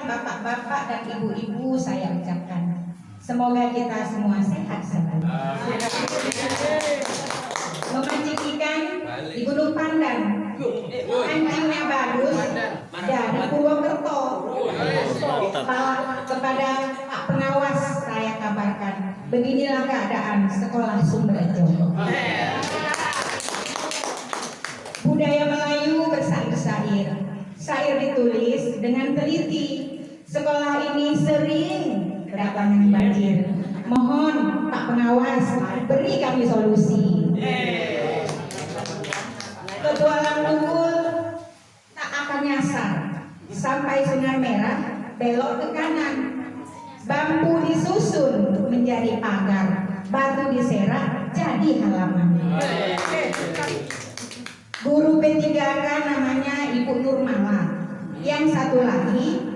bapak-bapak dan ibu-ibu saya ucapkan, semoga kita semua sehat selalu. Memancing ikan di Gunung Pandan, anjingnya bagus dari Purwokerto. Kepada Pak Pengawas saya kabarkan, beginilah keadaan sekolah Sumberjo. Budaya Melayu bersair-sair, sair ditulis dengan teliti. Sekolah ini sering kedatangan banjir. Mohon Pak Pengawas beri kami solusi. Petualang Tunggul tak akan nyasar sampai Sungai Merah, belok ke kanan. Bambu disusun menjadi pagar, batu diserak jadi halaman. Guru P3K namanya Ibu Nurmala. Yang satu lagi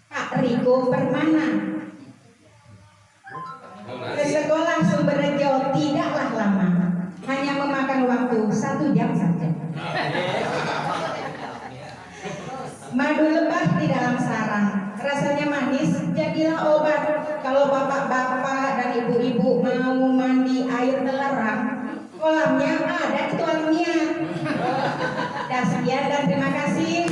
Pak Riko Permana. Ke sekolah Sumberjo tidaklah lama, hanya memakan waktu 1 jam saja. Madu lebah di dalam sarang, rasanya manis, jadilah obat. Kalau bapak-bapak dan ibu-ibu mau mandi air telerang, kolamnya ada di tualnya. Dan sekian dan terima kasih.